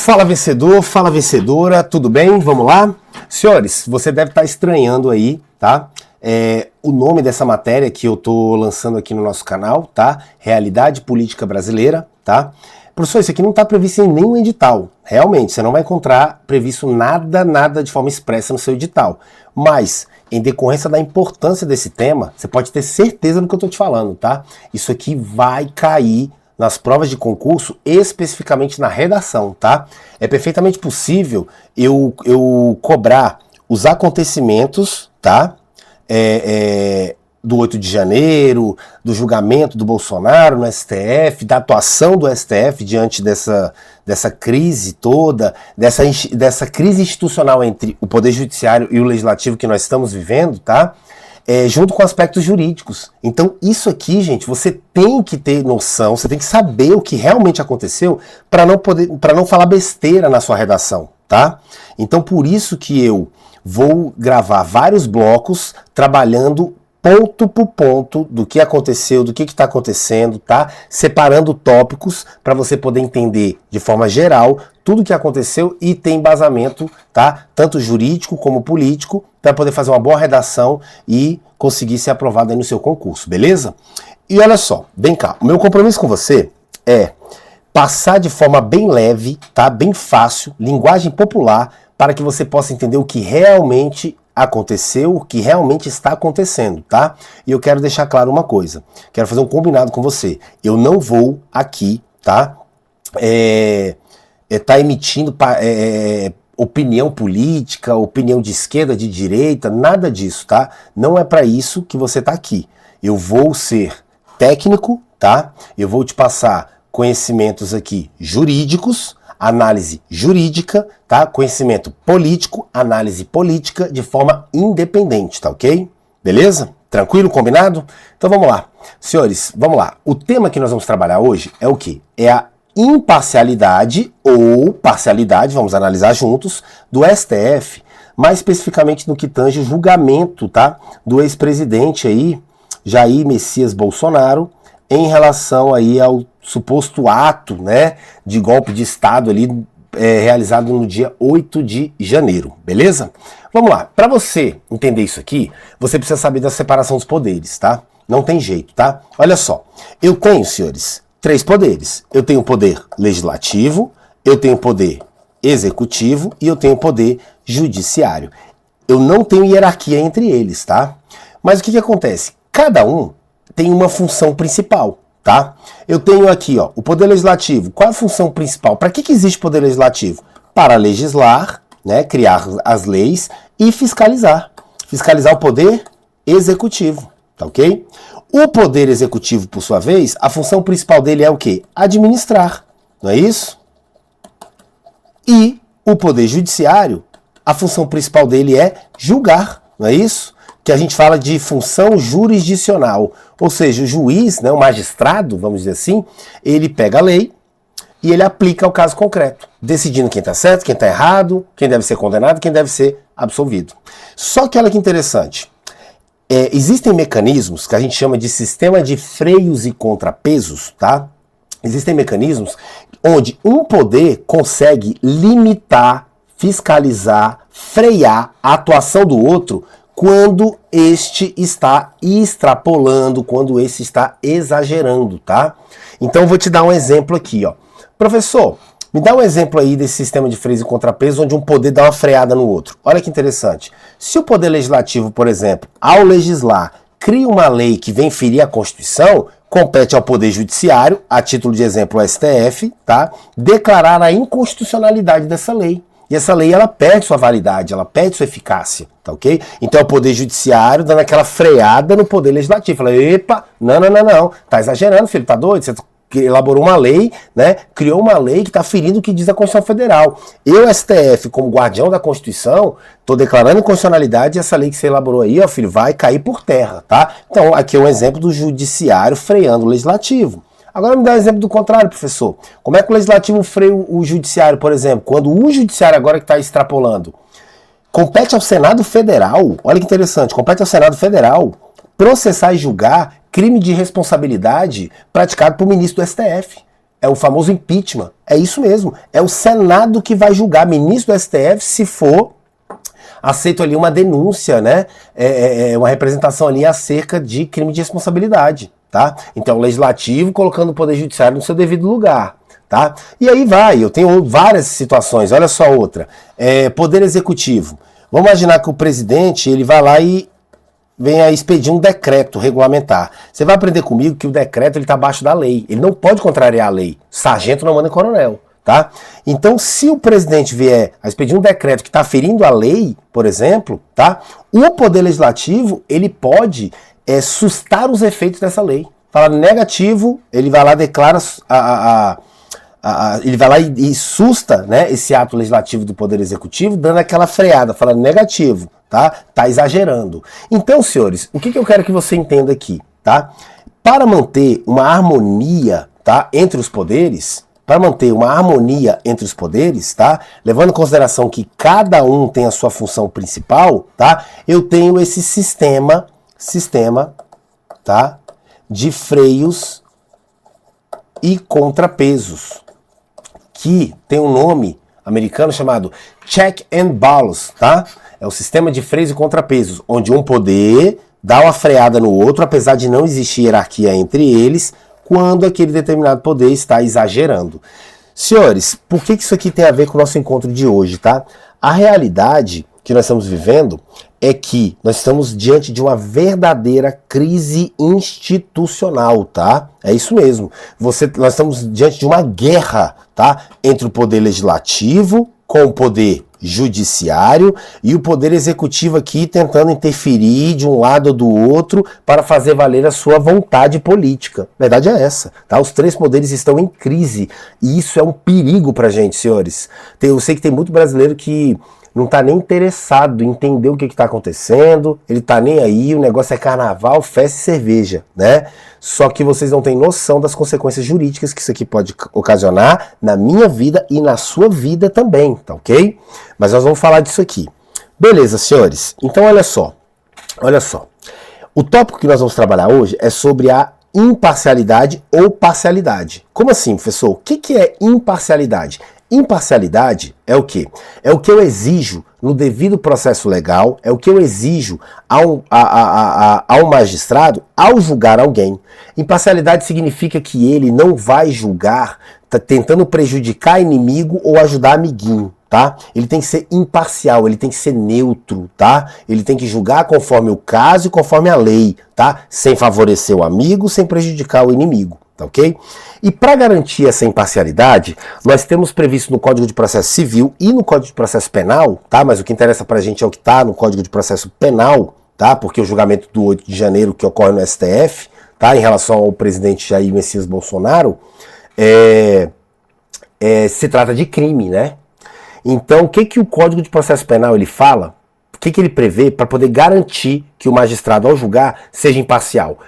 Fala vencedor, fala vencedora, tudo bem? Vamos lá? Senhores, você deve estar estranhando aí, tá? O nome dessa matéria que eu tô lançando aqui no nosso canal, tá? Realidade Política Brasileira, tá? Professor, isso aqui não está previsto em nenhum edital. Realmente, você não vai encontrar previsto nada de forma expressa no seu edital. Mas, em decorrência da importância desse tema, você pode ter certeza do que eu estou te falando, tá? Isso aqui vai cair nas provas de concurso, especificamente na redação, tá? É perfeitamente possível eu cobrar os acontecimentos, tá? Do 8 de janeiro, do julgamento do Bolsonaro no STF, da atuação do STF diante dessa crise toda, dessa crise institucional entre o Poder Judiciário e o Legislativo que nós estamos vivendo, tá? Junto com aspectos jurídicos. Então isso aqui, gente, você tem que ter noção, você tem que saber o que realmente aconteceu para não falar besteira na sua redação, tá? Então por isso que eu vou gravar vários blocos trabalhando ponto por ponto do que aconteceu, do que está acontecendo, tá? Separando tópicos para você poder entender de forma geral tudo o que aconteceu e ter embasamento, tá? Tanto jurídico como político, para poder fazer uma boa redação e conseguir ser aprovado aí no seu concurso, beleza? E olha só, vem cá, o meu compromisso com você é passar de forma bem leve, tá? Bem fácil, linguagem popular, para que você possa entender o que realmente aconteceu, o que realmente está acontecendo, tá? E eu quero deixar claro uma coisa, quero fazer um combinado com você. Eu não vou aqui, tá? Tá emitindo opinião política, opinião de esquerda, de direita, nada disso, tá? Não é para isso que você tá aqui. Eu vou ser técnico, tá? Eu vou te passar conhecimentos aqui jurídicos, análise jurídica, tá? Conhecimento político, análise política de forma independente, tá ok? Beleza? Tranquilo? Combinado? Então vamos lá. Senhores, vamos lá. O tema que nós vamos trabalhar hoje é o quê? É a imparcialidade ou parcialidade, vamos analisar juntos, do STF, mais especificamente no que tange o julgamento, tá? Do ex-presidente aí, Jair Messias Bolsonaro, em relação aí ao suposto ato, né, de golpe de Estado ali realizado no dia 8 de janeiro, beleza? Vamos lá, para você entender isso aqui, você precisa saber da separação dos poderes, tá? Não tem jeito, tá? Olha só, eu tenho, senhores, 3 poderes. Eu tenho o poder legislativo, eu tenho o poder executivo e eu tenho o poder judiciário. Eu não tenho hierarquia entre eles, tá? Mas o que acontece? Cada um tem uma função principal, tá? Eu tenho aqui, ó, o poder legislativo. Qual é a função principal? Para que existe o poder legislativo? Para legislar, né, criar as leis e fiscalizar. Fiscalizar o poder executivo, tá ok? O poder executivo, por sua vez, a função principal dele é o quê? Administrar, não é isso? E o poder judiciário, a função principal dele é julgar, não é isso? Que a gente fala de função jurisdicional, ou seja, o juiz, né, o magistrado, vamos dizer assim, ele pega a lei e ele aplica ao caso concreto, decidindo quem está certo, quem está errado, quem deve ser condenado, quem deve ser absolvido. Só que olha que interessante, existem mecanismos que a gente chama de sistema de freios e contrapesos, tá? Existem mecanismos onde um poder consegue limitar, fiscalizar, frear a atuação do outro quando este está extrapolando, quando este está exagerando, tá? Então eu vou te dar um exemplo aqui, ó. Professor, me dá um exemplo aí desse sistema de freios e contrapesos onde um poder dá uma freada no outro. Olha que interessante. Se o poder legislativo, por exemplo, ao legislar, cria uma lei que vem ferir a Constituição, compete ao poder judiciário, a título de exemplo o STF, tá? Declarar a inconstitucionalidade dessa lei. E essa lei, ela perde sua validade, ela perde sua eficácia, tá ok? Então é o poder judiciário dando aquela freada no poder legislativo. Fala, epa, não, tá exagerando, filho, tá doido? Você elaborou uma lei, né? Criou uma lei que está ferindo o que diz a Constituição Federal. Eu, STF, como guardião da Constituição, estou declarando inconstitucionalidade e essa lei que você elaborou aí, ó, filho, vai cair por terra, tá? Então aqui é um exemplo do judiciário freando o legislativo. Agora me dá um exemplo do contrário, professor. Como é que o legislativo freia o judiciário, por exemplo? Quando o judiciário agora que está extrapolando, compete ao Senado Federal, olha que interessante, compete ao Senado Federal processar e julgar crime de responsabilidade praticado por ministro do STF. É o famoso impeachment. É isso mesmo. É o Senado que vai julgar, ministro do STF, se for aceito ali uma denúncia, né? Uma representação ali acerca de crime de responsabilidade, tá? Então, o legislativo colocando o poder judiciário no seu devido lugar, tá? E aí vai, eu tenho várias situações, olha só outra. Poder executivo. Vamos imaginar que o presidente, ele vai lá e vem a expedir um decreto regulamentar. Você vai aprender comigo que o decreto está abaixo da lei. Ele não pode contrariar a lei. Sargento não manda coronel. Tá? Então, se o presidente vier a expedir um decreto que está ferindo a lei, por exemplo, tá? O Poder Legislativo ele pode sustar os efeitos dessa lei. Fala negativo, ele vai lá declara ele vai lá e susta, né, esse ato legislativo do Poder Executivo, dando aquela freada, falando negativo, tá? Tá exagerando. Então, senhores, o que eu quero que você entenda aqui, tá? Para manter uma harmonia, tá, entre os poderes, tá? Levando em consideração que cada um tem a sua função principal, tá? Eu tenho esse sistema, tá? De freios e contrapesos, que tem um nome americano chamado check and balance, tá? É o sistema de freios e contrapesos, onde um poder dá uma freada no outro, apesar de não existir hierarquia entre eles, quando aquele determinado poder está exagerando. Senhores, por que isso aqui tem a ver com o nosso encontro de hoje, tá? A realidade que nós estamos vivendo é que nós estamos diante de uma verdadeira crise institucional, tá? É isso mesmo. Nós estamos diante de uma guerra, tá? Entre o poder legislativo com o poder judiciário e o poder executivo aqui tentando interferir de um lado ou do outro para fazer valer a sua vontade política. A verdade é essa, tá? Os três poderes estão em crise e isso é um perigo pra gente, senhores. Eu sei que tem muito brasileiro que não está nem interessado em entender o que está acontecendo, ele está nem aí, o negócio é carnaval, festa e cerveja, né? Só que vocês não têm noção das consequências jurídicas que isso aqui pode ocasionar na minha vida e na sua vida também, tá ok? Mas nós vamos falar disso aqui. Beleza, senhores? Então olha só. O tópico que nós vamos trabalhar hoje é sobre a imparcialidade ou parcialidade. Como assim, professor? O que é imparcialidade? Imparcialidade é o quê? É o que eu exijo no devido processo legal, é o que eu exijo ao magistrado ao julgar alguém. Imparcialidade significa que ele não vai julgar tentando prejudicar inimigo ou ajudar amiguinho, tá? Ele tem que ser imparcial, ele tem que ser neutro, tá? Ele tem que julgar conforme o caso e conforme a lei, tá? Sem favorecer o amigo, sem prejudicar o inimigo. Tá ok? E para garantir essa imparcialidade, nós temos previsto no Código de Processo Civil e no Código de Processo Penal, tá? Mas o que interessa pra gente é o que tá no Código de Processo Penal, tá? Porque o julgamento do 8 de janeiro que ocorre no STF, tá? Em relação ao presidente Jair Messias Bolsonaro, se trata de crime, né? Então, o que o Código de Processo Penal ele fala? O que ele prevê para poder garantir que o magistrado, ao julgar, seja imparcial?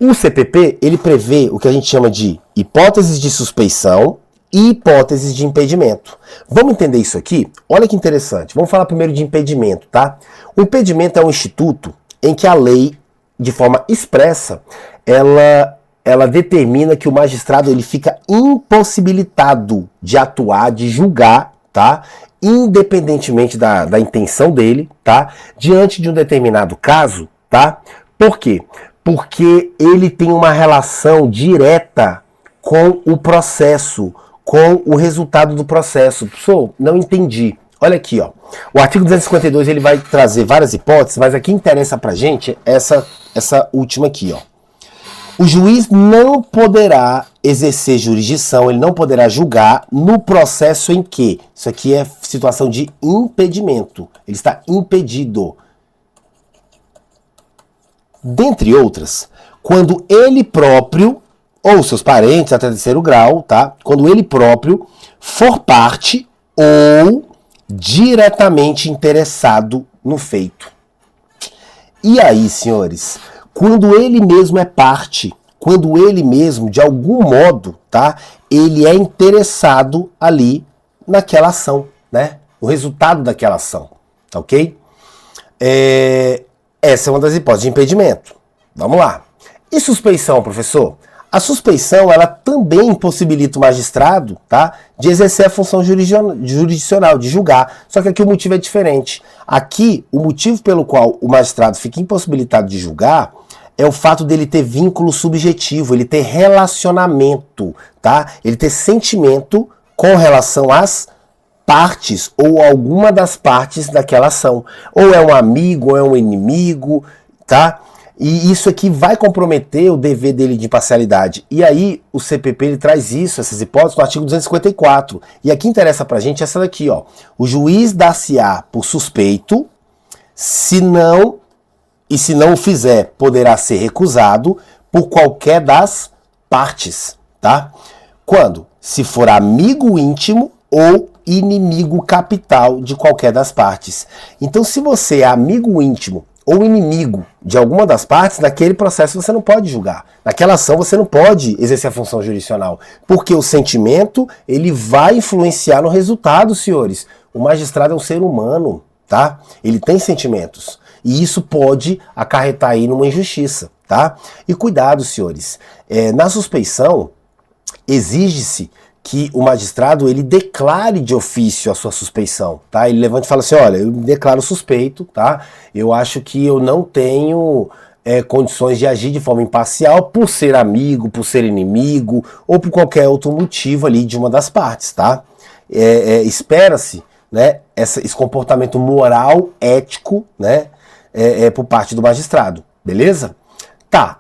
O CPP, ele prevê o que a gente chama de hipóteses de suspeição e hipóteses de impedimento. Vamos entender isso aqui? Olha que interessante. Vamos falar primeiro de impedimento, tá? O impedimento é um instituto em que a lei, de forma expressa, ela determina que o magistrado ele fica impossibilitado de atuar, de julgar, tá? Independentemente da intenção dele, tá? Diante de um determinado caso, tá? Por quê? Porque ele tem uma relação direta com o processo, com o resultado do processo. Pessoal, não entendi. Olha aqui, ó. O artigo 252 ele vai trazer várias hipóteses, mas aqui interessa pra gente essa última aqui, ó. O juiz não poderá exercer jurisdição, ele não poderá julgar no processo em que, isso aqui é situação de impedimento, ele está impedido. Dentre outras, quando ele próprio, ou seus parentes até terceiro grau, tá? Quando ele próprio for parte ou diretamente interessado no feito. E aí, senhores, quando ele mesmo é parte, quando ele mesmo, de algum modo, tá? Ele é interessado ali naquela ação, né? O resultado daquela ação, tá ok? Essa é uma das hipóteses de impedimento. Vamos lá. E suspeição, professor? A suspeição, ela também impossibilita o magistrado, tá, de exercer a função jurisdicional, de julgar. Só que aqui o motivo é diferente. Aqui, o motivo pelo qual o magistrado fica impossibilitado de julgar é o fato dele ter vínculo subjetivo, ele ter relacionamento, tá? Ele ter sentimento com relação às partes ou alguma das partes daquela ação. Ou é um amigo, ou é um inimigo, tá? E isso aqui vai comprometer o dever dele de imparcialidade. E aí o CPP ele traz isso, essas hipóteses, no artigo 254. E aqui interessa pra gente essa daqui, ó. O juiz dar-se-á por suspeito, se não o fizer, poderá ser recusado por qualquer das partes, tá? Quando? Se for amigo íntimo ou inimigo capital de qualquer das partes. Então, se você é amigo íntimo ou inimigo de alguma das partes, naquele processo você não pode julgar. Naquela ação você não pode exercer a função jurisdicional, porque o sentimento, ele vai influenciar no resultado, senhores. O magistrado é um ser humano, tá? Ele tem sentimentos. E isso pode acarretar aí numa injustiça, tá? E cuidado, senhores. Na suspeição, exige-se que o magistrado ele declare de ofício a sua suspeição, tá? Ele levanta e fala assim, olha, eu me declaro suspeito, tá? Eu acho que eu não tenho condições de agir de forma imparcial por ser amigo, por ser inimigo ou por qualquer outro motivo ali de uma das partes, tá? Espera-se, né, esse comportamento moral, ético, né, por parte do magistrado, beleza? Tá,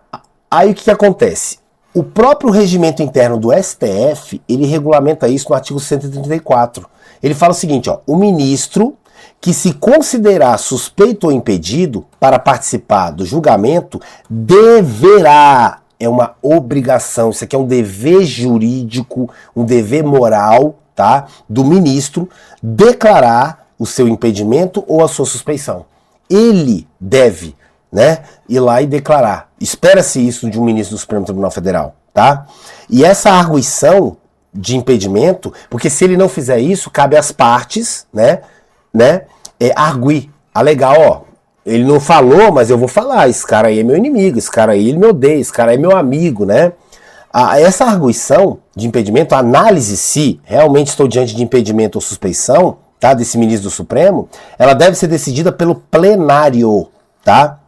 aí o que acontece? O próprio regimento interno do STF, ele regulamenta isso no artigo 134. Ele fala o seguinte, ó, o ministro que se considerar suspeito ou impedido para participar do julgamento deverá, é uma obrigação, isso aqui é um dever jurídico, um dever moral, tá, do ministro, declarar o seu impedimento ou a sua suspeição. Ele deve, né, ir lá e declarar. Espera-se isso de um ministro do Supremo Tribunal Federal, tá? E essa arguição de impedimento, porque se ele não fizer isso, cabe às partes, né, arguir, alegar, ó, ele não falou, mas eu vou falar, esse cara aí é meu inimigo, esse cara aí ele me odeia, esse cara aí é meu amigo, né? Essa arguição de impedimento, a análise se realmente estou diante de impedimento ou suspeição, tá, desse ministro do Supremo, ela deve ser decidida pelo plenário, tá?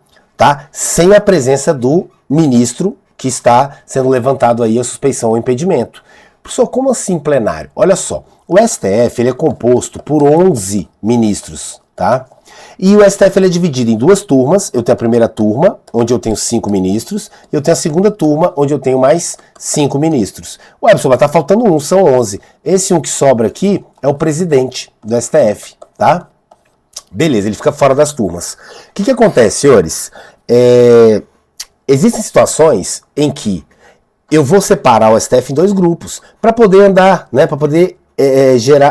Sem a presença do ministro que está sendo levantado aí a suspeição ou impedimento. Professor, como assim plenário? Olha só, o STF ele é composto por 11 ministros, tá? E o STF ele é dividido em duas turmas. Eu tenho a primeira turma, onde eu tenho 5 ministros, e eu tenho a segunda turma, onde eu tenho mais 5 ministros. Ué, professor, mas tá faltando um, são 11. Esse um que sobra aqui é o presidente do STF, tá? Beleza, ele fica fora das turmas. O que acontece, senhores? Existem situações em que eu vou separar o STF em 2 grupos para poder andar, né, para poder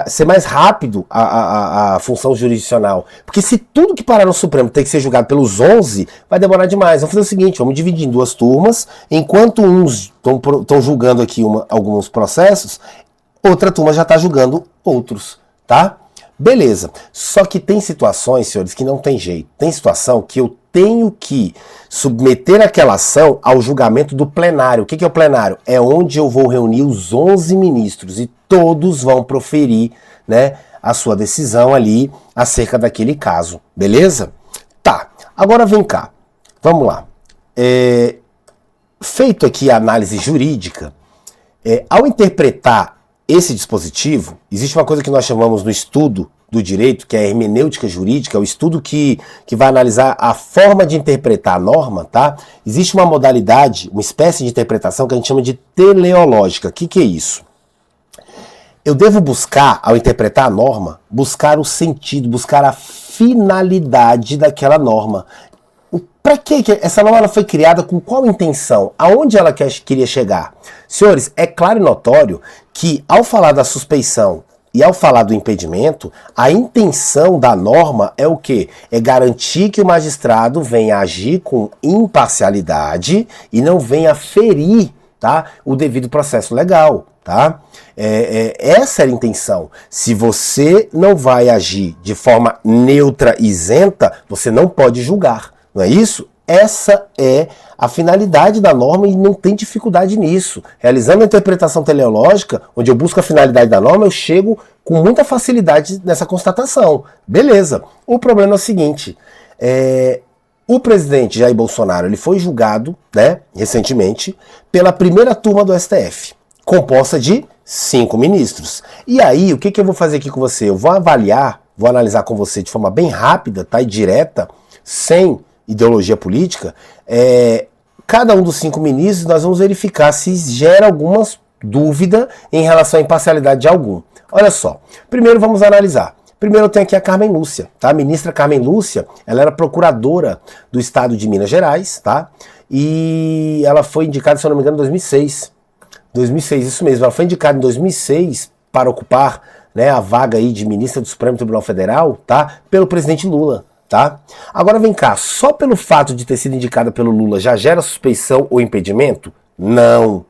ser mais rápido a função jurisdicional. Porque se tudo que parar no Supremo tem que ser julgado pelos 11, vai demorar demais. Vamos fazer o seguinte, vamos dividir em 2 turmas, enquanto uns estão julgando aqui alguns processos, outra turma já está julgando outros, tá? Beleza, só que tem situações, senhores, que não tem jeito. Tem situação que eu tenho que submeter aquela ação ao julgamento do plenário. O que é o plenário? É onde eu vou reunir os 11 ministros e todos vão proferir, né, a sua decisão ali acerca daquele caso, beleza? Tá, agora vem cá, vamos lá. Feito aqui a análise jurídica, ao interpretar esse dispositivo, existe uma coisa que nós chamamos no estudo do direito, que é a hermenêutica jurídica, o estudo que vai analisar a forma de interpretar a norma, tá? Existe uma modalidade, uma espécie de interpretação que a gente chama de teleológica. O que é isso? Eu devo buscar, ao interpretar a norma, buscar o sentido, buscar a finalidade daquela norma. Para que essa norma foi criada, com qual intenção? Aonde ela queria chegar? Senhores, é claro e notório que ao falar da suspeição e ao falar do impedimento, a intenção da norma é o quê? É garantir que o magistrado venha agir com imparcialidade e não venha ferir, tá, o devido processo legal. Tá? Essa era a intenção. Se você não vai agir de forma neutra e isenta, você não pode julgar. Não é isso? Essa é a finalidade da norma e não tem dificuldade nisso. Realizando a interpretação teleológica, onde eu busco a finalidade da norma, eu chego com muita facilidade nessa constatação. Beleza. O problema é o seguinte, o presidente Jair Bolsonaro ele foi julgado, né, recentemente, pela primeira turma do STF, composta de 5 ministros. E aí, o que eu vou fazer aqui com você? Eu vou avaliar, vou analisar com você de forma bem rápida, tá, e direta, sem ideologia política, cada um dos 5 ministros, nós vamos verificar se gera alguma dúvida em relação à imparcialidade de algum. Olha só, primeiro vamos analisar. Primeiro eu tenho aqui a Carmen Lúcia, tá? A ministra Carmen Lúcia, ela era procuradora do estado de Minas Gerais, tá? E ela foi indicada, se eu não me engano, em 2006. 2006, isso mesmo. Ela foi indicada em 2006 para ocupar, né, a vaga aí de ministra do Supremo Tribunal Federal, tá? Pelo presidente Lula, tá? Agora vem cá, só pelo fato de ter sido indicada pelo Lula já gera suspeição ou impedimento? Não,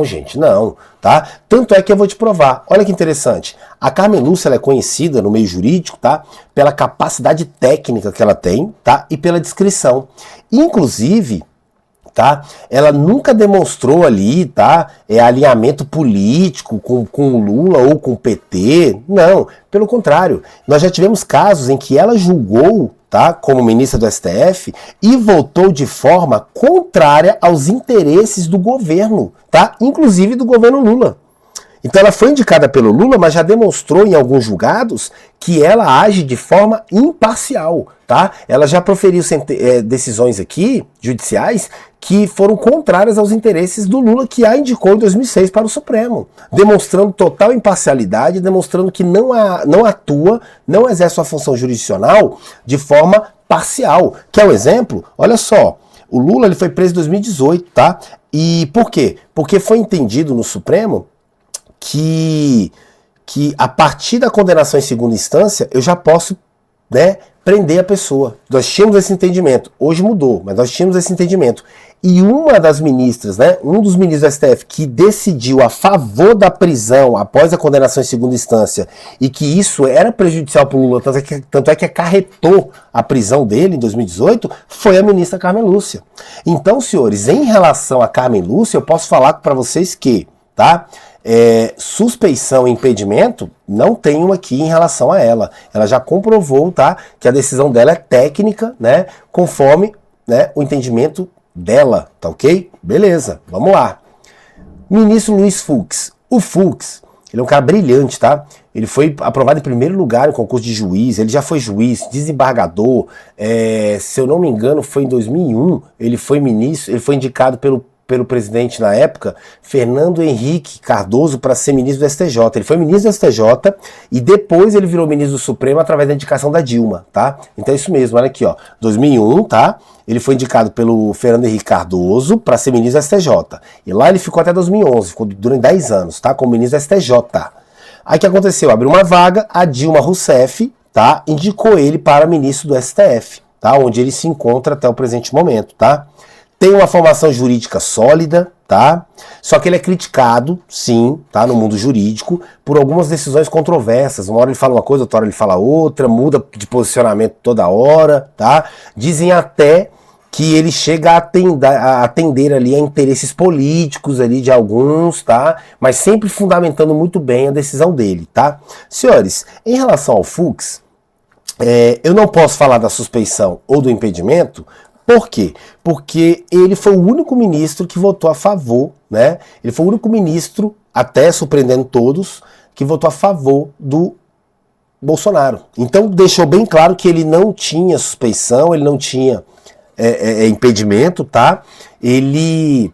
gente, não, tá? Tanto é que eu vou te provar. Olha que interessante. A Carmen Lúcia ela é conhecida no meio jurídico, tá? Pela capacidade técnica que ela tem, tá? E pela discrição. Inclusive, tá? Ela nunca demonstrou ali, tá? Alinhamento político com o Lula ou com o PT. Não, pelo contrário. Nós já tivemos casos em que ela julgou, tá, como ministra do STF e votou de forma contrária aos interesses do governo, tá? Inclusive do governo Lula. Então ela foi indicada pelo Lula, mas já demonstrou em alguns julgados que ela age de forma imparcial, tá? Ela já proferiu decisões aqui, judiciais, que foram contrárias aos interesses do Lula, que a indicou em 2006 para o Supremo, demonstrando total imparcialidade, demonstrando que não atua, não exerce sua função jurisdicional de forma parcial. Quer um exemplo? Olha só, o Lula ele foi preso em 2018, tá? E por quê? Porque foi entendido no Supremo que a partir da condenação em segunda instância eu já posso, né, prender a pessoa. Nós tínhamos esse entendimento. Hoje mudou, mas nós tínhamos esse entendimento. E uma das ministras, né, um dos ministros do STF que decidiu a favor da prisão após a condenação em segunda instância e que isso era prejudicial para o Lula, tanto é que acarretou a prisão dele em 2018, foi a ministra Carmen Lúcia. Então, senhores, em relação a Carmen Lúcia, eu posso falar para vocês que, tá? Suspeição e impedimento não tenho aqui em relação a ela. Ela já comprovou, tá, que a decisão dela é técnica, né, conforme, né, o entendimento dela, tá ok? Beleza, vamos lá. Ministro Luiz Fux. O Fux, ele é um cara brilhante, tá? Ele foi aprovado em primeiro lugar no concurso de juiz, ele já foi juiz, desembargador, se eu não me engano foi em 2001, ele foi ministro, ele foi indicado pelo presidente na época, Fernando Henrique Cardoso, para ser ministro do STJ. Ele foi ministro do STJ e depois ele virou ministro do Supremo através da indicação da Dilma, tá? Então é isso mesmo, olha aqui, ó. 2001, tá? Ele foi indicado pelo Fernando Henrique Cardoso para ser ministro do STJ. E lá ele ficou até 2011, ficou durante 10 anos, tá? Como ministro do STJ. Aí o que aconteceu? Abriu uma vaga, a Dilma Rousseff, tá? Indicou ele para ministro do STF, tá? Onde ele se encontra até o presente momento, tá? Tem uma formação jurídica sólida, tá? Só que ele é criticado, sim, tá? No mundo jurídico, por algumas decisões controversas. Uma hora ele fala uma coisa, outra hora ele fala outra, muda de toda hora, tá? Dizem até que ele chega a atender ali a interesses políticos ali de alguns, tá? Mas sempre fundamentando muito bem a decisão dele, tá? Senhores, em relação ao Fux, eu não posso falar da suspeição ou do impedimento. Por quê? Porque ele foi o único ministro que votou a favor, né? Ele foi o único ministro, até surpreendendo todos, que votou a favor do Bolsonaro. Então deixou bem claro que ele não tinha suspeição, ele não tinha impedimento, tá? Ele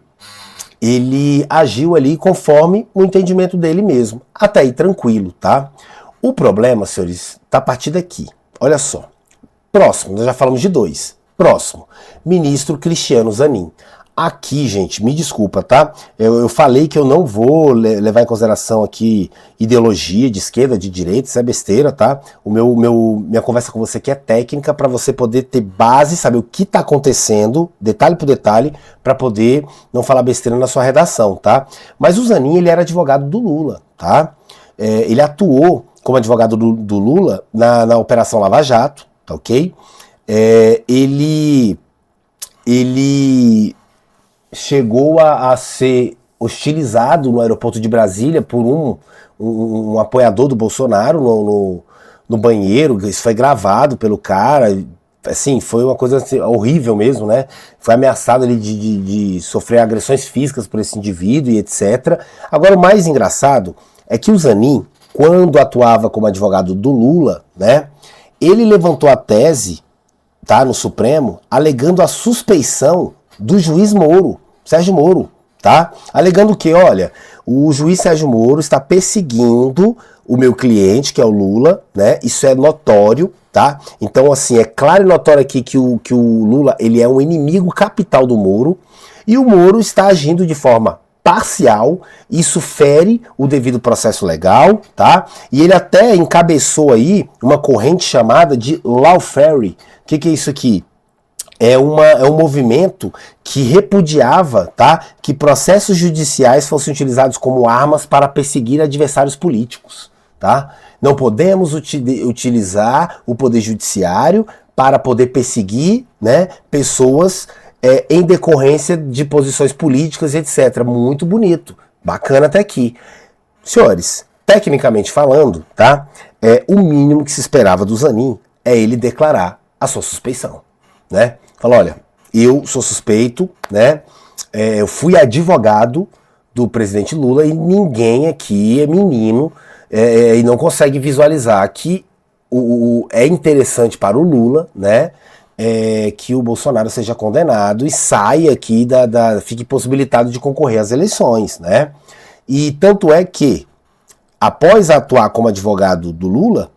agiu ali conforme o entendimento dele mesmo. Até aí tranquilo, tá? O problema, senhores, tá a partir daqui. Olha só. Próximo, nós já falamos de 2. Próximo, ministro Cristiano Zanin. Aqui, gente, me desculpa, tá? Eu falei que eu não vou levar em consideração aqui ideologia de esquerda, de direita, isso é besteira, tá? Minha conversa com você aqui é técnica para você poder ter base, saber o que tá acontecendo, detalhe por detalhe, para poder não falar besteira na sua redação, tá? Mas o Zanin, ele era advogado do Lula, tá? Ele atuou como advogado do Lula na Operação Lava Jato, tá ok? Ele ele chegou a ser hostilizado no aeroporto de Brasília por um apoiador do Bolsonaro no banheiro. Isso foi gravado pelo cara. Assim, foi uma coisa assim, horrível mesmo, né? Foi ameaçado ali de sofrer agressões físicas por esse indivíduo e etc. Agora, o mais engraçado é que o Zanin, quando atuava como advogado do Lula, né, ele levantou a tese, tá, no Supremo, alegando a suspeição do juiz Moro, Sérgio Moro, tá? Alegando que, olha, o juiz Sérgio Moro está perseguindo o meu cliente, que é o Lula, né? Isso é notório, tá? Então, assim, é claro e notório aqui que o Lula, ele é um inimigo capital do Moro, e o Moro está agindo de forma parcial, isso fere o devido processo legal, tá? E ele até encabeçou aí uma corrente chamada de lawfare. O que é isso aqui? É um movimento que repudiava, tá, que processos judiciais fossem utilizados como armas para perseguir adversários políticos, tá? Não podemos utilizar o poder judiciário para poder perseguir, né, pessoas em decorrência de posições políticas, etc. Muito bonito, bacana até aqui. Senhores, tecnicamente falando, tá, o mínimo que se esperava do Zanin é ele declarar a sua suspeição, né? Fala, olha, eu sou suspeito, né? Eu fui advogado do presidente Lula e ninguém aqui é menino e não consegue visualizar que é interessante para o Lula, né? Que o Bolsonaro seja condenado e saia aqui fique possibilitado de concorrer às eleições, né? E tanto é que, após atuar como advogado do Lula,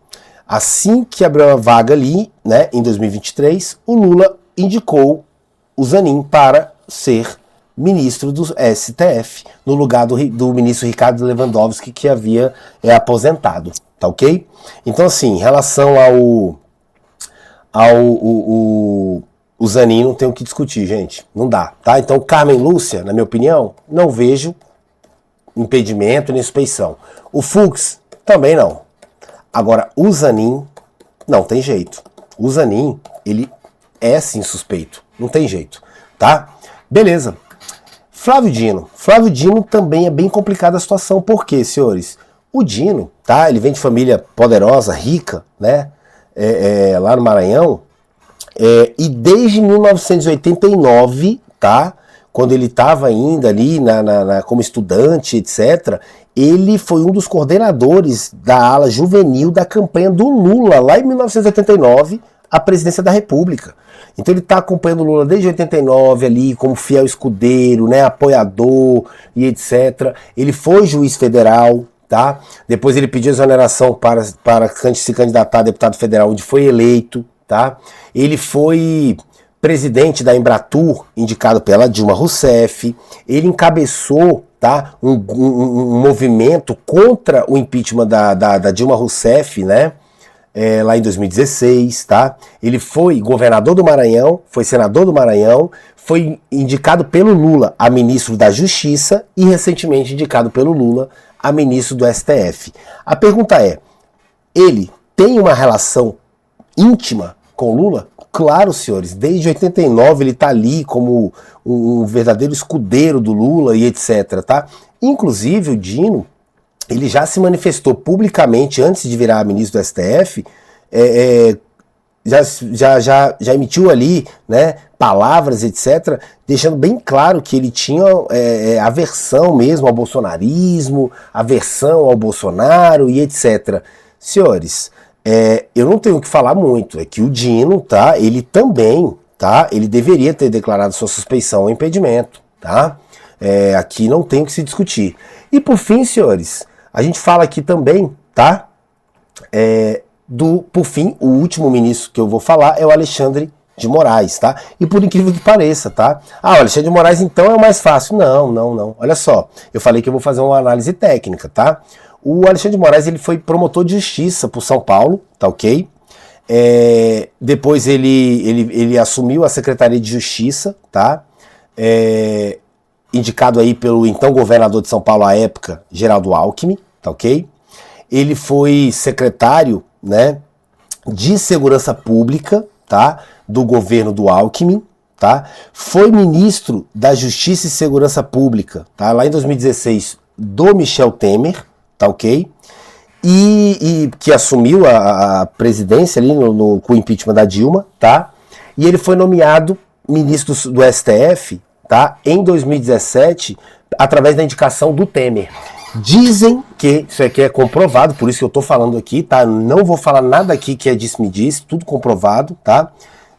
assim que abriu a vaga ali, né, em 2023, o Lula indicou o Zanin para ser ministro do STF, no lugar do ministro Ricardo Lewandowski, que havia aposentado, tá ok? Então, assim, em relação o Zanin, não tem o que discutir, gente, não dá, tá? Então, Carmen Lúcia, na minha opinião, não vejo impedimento nem suspeição. O Fux, também não. Agora, o Zanin, não tem jeito. O Zanin, ele é sim suspeito. Não tem jeito, tá? Beleza. Flávio Dino. Flávio Dino também é bem complicada a situação. Por quê, senhores? O Dino, tá? Ele vem de família poderosa, rica, né? Lá no Maranhão. E desde 1989, tá? Quando ele estava ainda ali como estudante, etc., ele foi um dos coordenadores da ala juvenil da campanha do Lula, lá em 1989, à presidência da República. Então ele está acompanhando o Lula desde 89 ali, como fiel escudeiro, né, apoiador e etc. Ele foi juiz federal, tá? Depois ele pediu exoneração para se candidatar a deputado federal, onde foi eleito, tá? Ele foi presidente da Embratur, indicado pela Dilma Rousseff. Ele encabeçou, tá, um movimento contra o impeachment da Dilma Rousseff, né, lá em 2016, tá? Ele foi governador do Maranhão, foi senador do Maranhão, foi indicado pelo Lula a ministro da Justiça e recentemente indicado pelo Lula a ministro do STF. A pergunta é, ele tem uma relação íntima com o Lula? Claro, senhores, desde 89 ele está ali como um verdadeiro escudeiro do Lula e etc, tá? Inclusive o Dino, ele já se manifestou publicamente antes de virar ministro do STF, já emitiu ali, né, palavras, etc, deixando bem claro que ele tinha aversão mesmo ao bolsonarismo, aversão ao Bolsonaro e etc. Senhores, eu não tenho o que falar muito, é que o Dino, tá, ele também, tá, ele deveria ter declarado sua suspeição ou impedimento, tá? Aqui não tem o que se discutir. E por fim, senhores, a gente fala aqui também, tá, por fim, o último ministro que eu vou falar é o Alexandre de Moraes, tá? E por incrível que pareça, tá? O Alexandre de Moraes então é o mais fácil. Não. Olha só, eu falei que eu vou fazer uma análise técnica, tá? O Alexandre de Moraes, ele foi promotor de justiça por São Paulo, tá ok? Depois ele assumiu a Secretaria de Justiça, tá? Indicado aí pelo então governador de São Paulo à época, Geraldo Alckmin, tá ok? Ele foi secretário, né, de Segurança Pública, tá? Do governo do Alckmin, tá? Foi ministro da Justiça e Segurança Pública, tá? Lá em 2016, do Michel Temer, tá ok? E que assumiu a presidência ali com o impeachment da Dilma, tá? E ele foi nomeado ministro do STF, tá? Em 2017, através da indicação do Temer. Dizem que, isso aqui é comprovado, por isso que eu tô falando aqui, tá? Não vou falar nada aqui que é disse-me-disse, tudo comprovado, tá?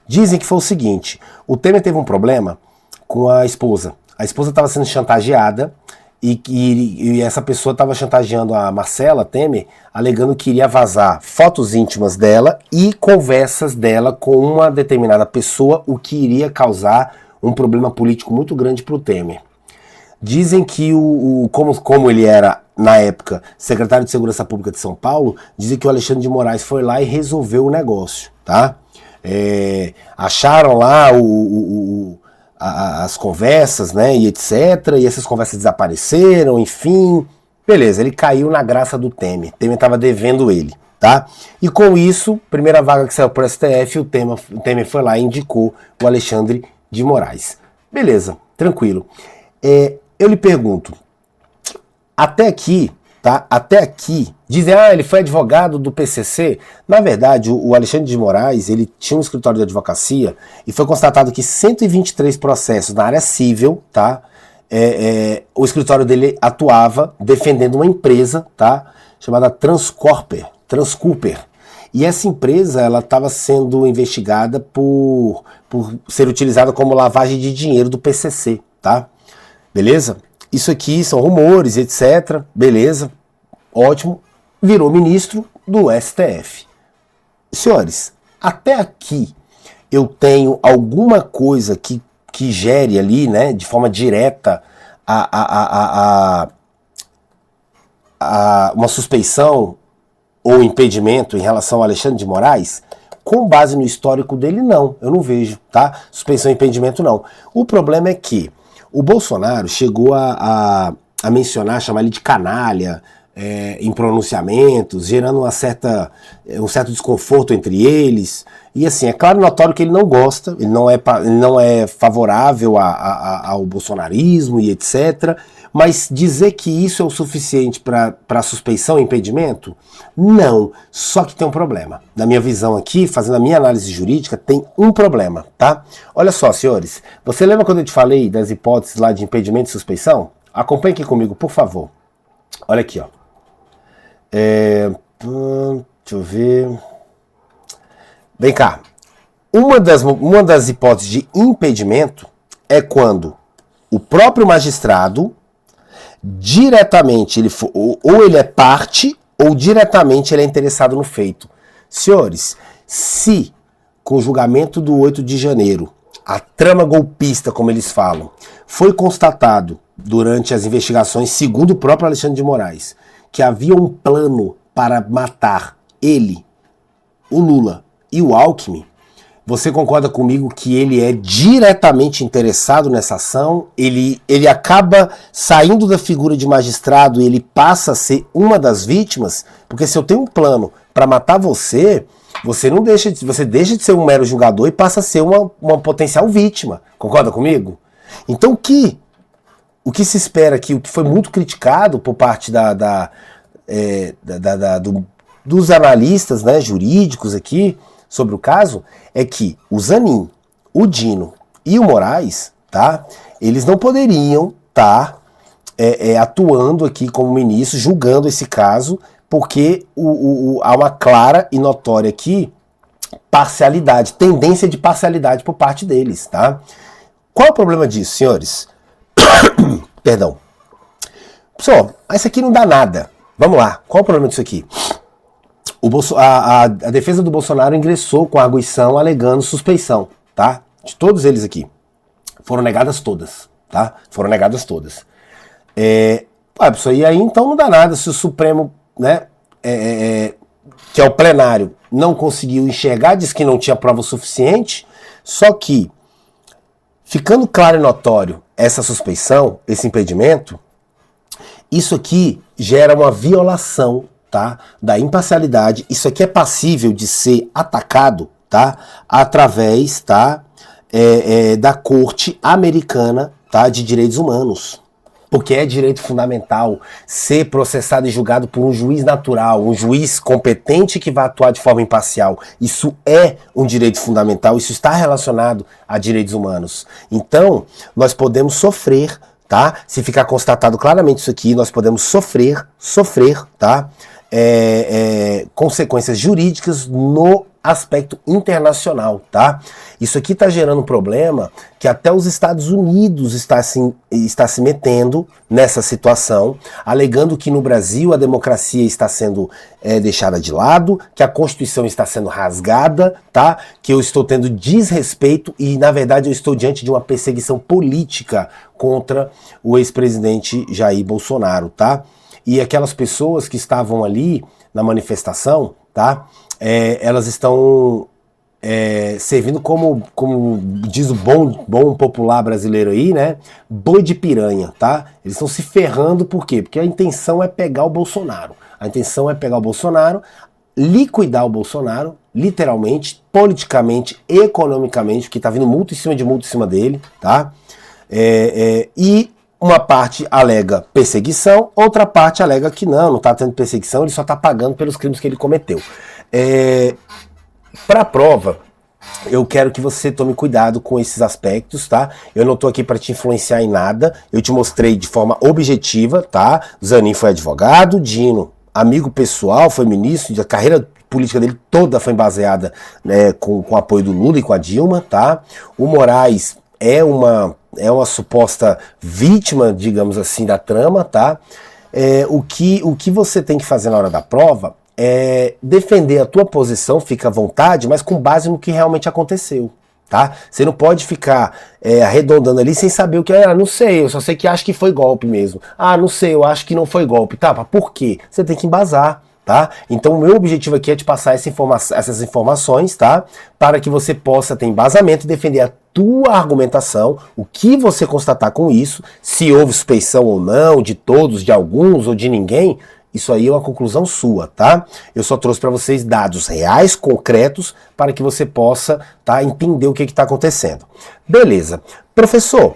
Dizem que foi o seguinte, o Temer teve um problema com a esposa. A esposa estava sendo chantageada e essa pessoa estava chantageando a Marcela Temer, alegando que iria vazar fotos íntimas dela e conversas dela com uma determinada pessoa, o que iria causar um problema político muito grande para o Temer. Dizem que, como ele era, na época, secretário de Segurança Pública de São Paulo, dizem que o Alexandre de Moraes foi lá e resolveu o negócio, tá? Acharam lá as conversas, né, e etc, e essas conversas desapareceram, enfim, beleza, ele caiu na graça do Temer. Temer estava devendo ele, tá? E com isso, primeira vaga que saiu para o STF, o Temer foi lá e indicou o Alexandre de Moraes. Beleza, tranquilo. Eu lhe pergunto, até aqui, tá? Até aqui, dizem, ele foi advogado do PCC. Na verdade, o Alexandre de Moraes, ele tinha um escritório de advocacia e foi constatado que 123 processos na área civil, tá? O escritório dele atuava defendendo uma empresa, tá? Chamada Transcooper. E essa empresa, ela estava sendo investigada por ser utilizada como lavagem de dinheiro do PCC, tá? Beleza? Isso aqui são rumores, etc. Beleza? Ótimo. Virou ministro do STF. Senhores, até aqui eu tenho alguma coisa que gere ali, né, de forma direta uma suspeição ou impedimento em relação ao Alexandre de Moraes? Com base no histórico dele, não. Eu não vejo, tá? Suspeição e impedimento, não. O problema é que o Bolsonaro chegou a mencionar, chamar ele de canalha em pronunciamentos, gerando um certo desconforto entre eles. E assim, é claro e notório que ele não gosta, ele não é favorável ao bolsonarismo e etc. Mas dizer que isso é o suficiente para suspeição e impedimento? Não. Só que tem um problema. Na minha visão aqui, fazendo a minha análise jurídica, tem um problema, tá? Olha só, senhores. Você lembra quando eu te falei das hipóteses lá de impedimento e suspeição? Acompanhe aqui comigo, por favor. Olha aqui, ó. Deixa eu ver. Vem cá. Uma das hipóteses de impedimento é quando o próprio magistrado diretamente, ou ele é parte, ou diretamente ele é interessado no feito. Senhores, se com o julgamento do 8 de janeiro, a trama golpista, como eles falam, foi constatado durante as investigações, segundo o próprio Alexandre de Moraes, que havia um plano para matar ele, o Lula e o Alckmin, você concorda comigo que ele é diretamente interessado nessa ação? Ele acaba saindo da figura de magistrado e ele passa a ser uma das vítimas? Porque se eu tenho um plano para matar você, você deixa de ser um mero julgador e passa a ser uma potencial vítima. Concorda comigo? Então o que se espera aqui, o que foi muito criticado por parte dos analistas, né, jurídicos aqui, sobre o caso, é que o Zanin, o Dino e o Moraes, tá? Eles não poderiam estar atuando aqui como ministro, julgando esse caso, porque há uma clara e notória aqui parcialidade, tendência de parcialidade por parte deles, tá? Qual é o problema disso, senhores? Perdão. Pessoal, isso aqui não dá nada. Vamos lá, qual é o problema disso aqui? A defesa do Bolsonaro ingressou com a arguição alegando suspeição, tá? De todos eles aqui. Foram negadas todas, tá? Foram negadas todas. Pessoal, e aí então não dá nada se o Supremo, né, que é o plenário, não conseguiu enxergar, diz que não tinha prova suficiente, só que, ficando claro e notório essa suspeição, esse impedimento, isso aqui gera uma violação, tá, da imparcialidade. Isso aqui é passível de ser atacado, tá, através, tá, da Corte Americana, tá, de Direitos Humanos. Porque é direito fundamental ser processado e julgado por um juiz natural, um juiz competente que vai atuar de forma imparcial. Isso é um direito fundamental, isso está relacionado a direitos humanos. Então, nós podemos sofrer, tá? Se ficar constatado claramente isso aqui, nós podemos sofrer, tá? Consequências jurídicas no aspecto internacional, tá? Isso aqui está gerando um problema que até os Estados Unidos está se metendo nessa situação, alegando que no Brasil a democracia está sendo deixada de lado, que a Constituição está sendo rasgada, tá? Que eu estou tendo desrespeito e, na verdade, eu estou diante de uma perseguição política contra o ex-presidente Jair Bolsonaro, tá? E aquelas pessoas que estavam ali na manifestação, tá? Elas estão servindo como diz o bom popular brasileiro aí, né? Boi de piranha, tá? Eles estão se ferrando, por quê? Porque a intenção é pegar o Bolsonaro. A intenção é pegar o Bolsonaro, liquidar o Bolsonaro, literalmente, politicamente, economicamente, porque tá vindo multa em cima dele, tá? E uma parte alega perseguição, outra parte alega que não tá tendo perseguição, ele só tá pagando pelos crimes que ele cometeu. Para a prova, eu quero que você tome cuidado com esses aspectos, tá? Eu não tô aqui para te influenciar em nada, eu te mostrei de forma objetiva, tá? Zanin foi advogado, Dino, amigo pessoal, foi ministro, a carreira política dele toda foi baseada, né, com o apoio do Lula e com a Dilma, tá? O Moraes é uma suposta vítima, digamos assim, da trama, tá? O que você tem que fazer na hora da prova é defender a tua posição, fica à vontade, mas com base no que realmente aconteceu, tá? Você não pode ficar arredondando ali sem saber o que é. Não sei, eu só sei que acho que foi golpe mesmo. Não sei, eu acho que não foi golpe. Tá, por quê? Você tem que embasar, tá? Então o meu objetivo aqui é te passar essas informações, tá? Para que você possa ter embasamento e defender a tua argumentação, o que você constatar com isso, se houve suspeição ou não, de todos, de alguns ou de ninguém, isso aí é uma conclusão sua, tá? Eu só trouxe para vocês dados reais, concretos, para que você possa, tá, entender o que está acontecendo. Beleza. Professor,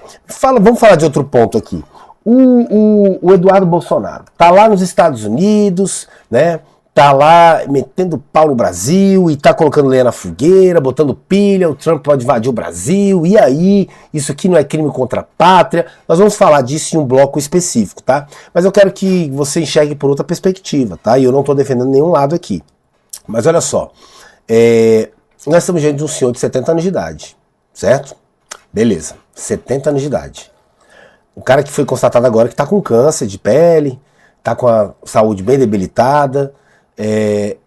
vamos falar de outro ponto aqui. O Eduardo Bolsonaro tá lá nos Estados Unidos, né? Tá lá metendo pau no Brasil e tá colocando lenha na fogueira, botando pilha, o Trump pode invadir o Brasil, e aí? Isso aqui não é crime contra a pátria? Nós vamos falar disso em um bloco específico, tá? Mas eu quero que você enxergue por outra perspectiva, tá? E eu não tô defendendo nenhum lado aqui. Mas olha só, nós estamos diante de um senhor de 70 anos de idade, certo? Beleza, 70 anos de idade. O cara que foi constatado agora que tá com câncer de pele, tá com a saúde bem debilitada,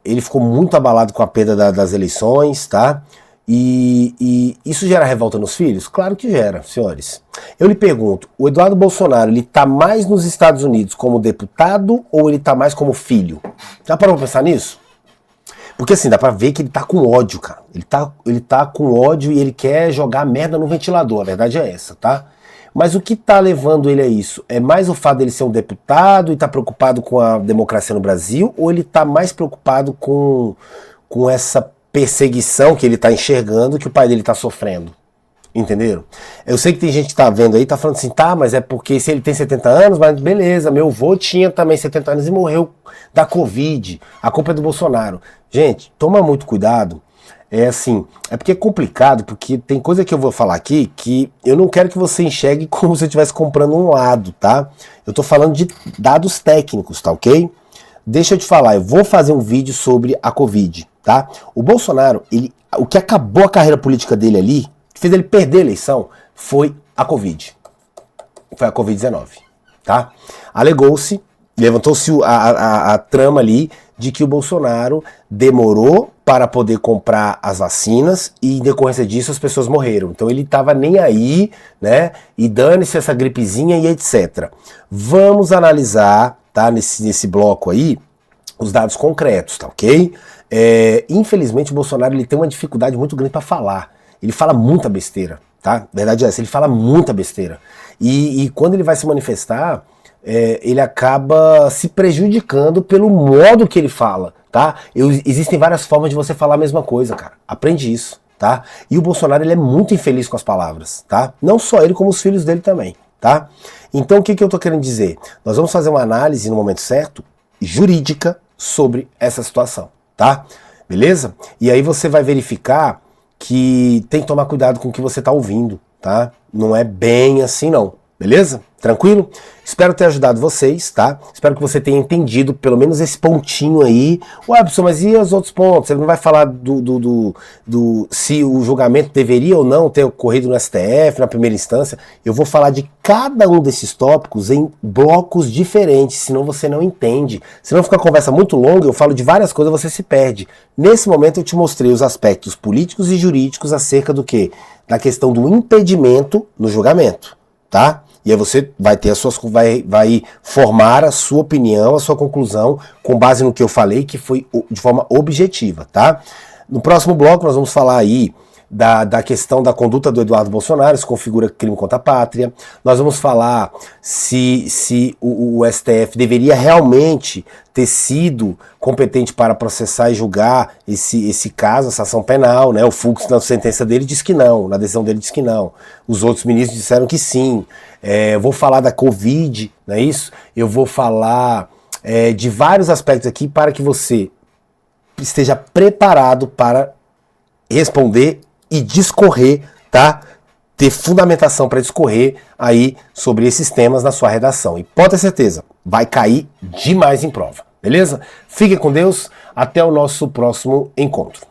ele ficou muito abalado com a perda das eleições, tá? E isso gera revolta nos filhos? Claro que gera, senhores. Eu lhe pergunto, o Eduardo Bolsonaro, ele tá mais nos Estados Unidos como deputado ou ele tá mais como filho? Já parou pra pensar nisso? Porque assim, dá pra ver que ele tá com ódio, cara. Ele tá com ódio e ele quer jogar merda no ventilador, a verdade é essa, tá? Mas o que está levando ele a isso? É mais o fato dele ser um deputado e estar preocupado com a democracia no Brasil, ou ele está mais preocupado com essa perseguição que ele está enxergando, que o pai dele está sofrendo? Entenderam? Eu sei que tem gente que está vendo aí, tá falando assim, tá, mas é porque se ele tem 70 anos, mas beleza, meu avô tinha também 70 anos e morreu da Covid, a culpa é do Bolsonaro. Gente, toma muito cuidado. É porque é complicado, porque tem coisa que eu vou falar aqui que eu não quero que você enxergue como se você estivesse comprando um lado, tá? Eu tô falando de dados técnicos, tá ok? Deixa eu te falar, eu vou fazer um vídeo sobre a Covid, tá? O Bolsonaro, o que acabou a carreira política dele ali, que fez ele perder a eleição, foi a Covid. Foi a Covid-19, tá? Alegou-se, levantou-se a trama ali de que o Bolsonaro demorou para poder comprar as vacinas e em decorrência disso as pessoas morreram. Então ele estava nem aí, né? E dane-se essa gripezinha e etc. Vamos analisar, tá? Nesse bloco aí, os dados concretos, tá ok? Infelizmente o Bolsonaro ele tem uma dificuldade muito grande para falar. Ele fala muita besteira, tá? Verdade é essa, ele fala muita besteira. E quando ele vai se manifestar, ele acaba se prejudicando pelo modo que ele fala, tá? Existem várias formas de você falar a mesma coisa, cara. Aprende isso, tá? E o Bolsonaro, ele é muito infeliz com as palavras, tá? Não só ele, como os filhos dele também, tá? Então o que eu tô querendo dizer? Nós vamos fazer uma análise no momento certo, jurídica, sobre essa situação, tá? Beleza? E aí você vai verificar que tem que tomar cuidado com o que você tá ouvindo, tá? Não é bem assim não, beleza? Tranquilo? Espero ter ajudado vocês, tá? Espero que você tenha entendido pelo menos esse pontinho aí. Ué, professor, mas e os outros pontos? Você não vai falar se o julgamento deveria ou não ter ocorrido no STF, na primeira instância. Eu vou falar de cada um desses tópicos em blocos diferentes, senão você não entende. Senão fica a conversa muito longa, eu falo de várias coisas, você se perde. Nesse momento eu te mostrei os aspectos políticos e jurídicos acerca do quê? Da questão do impedimento no julgamento, tá? E aí você vai ter vai formar a sua opinião, a sua conclusão, com base no que eu falei, que foi de forma objetiva, tá? No próximo bloco nós vamos falar aí da questão da conduta do Eduardo Bolsonaro, se configura crime contra a pátria. Nós vamos falar se o STF deveria realmente ter sido competente para processar e julgar esse caso, essa ação penal, né? O Fux, na sentença dele, diz que não, na decisão dele diz que não. Os outros ministros disseram que sim. Eu vou falar da Covid, não é isso? Eu vou falar de vários aspectos aqui para que você esteja preparado para responder e discorrer, tá? Ter fundamentação para discorrer aí sobre esses temas na sua redação. E pode ter certeza, vai cair demais em prova, beleza? Fique com Deus, até o nosso próximo encontro.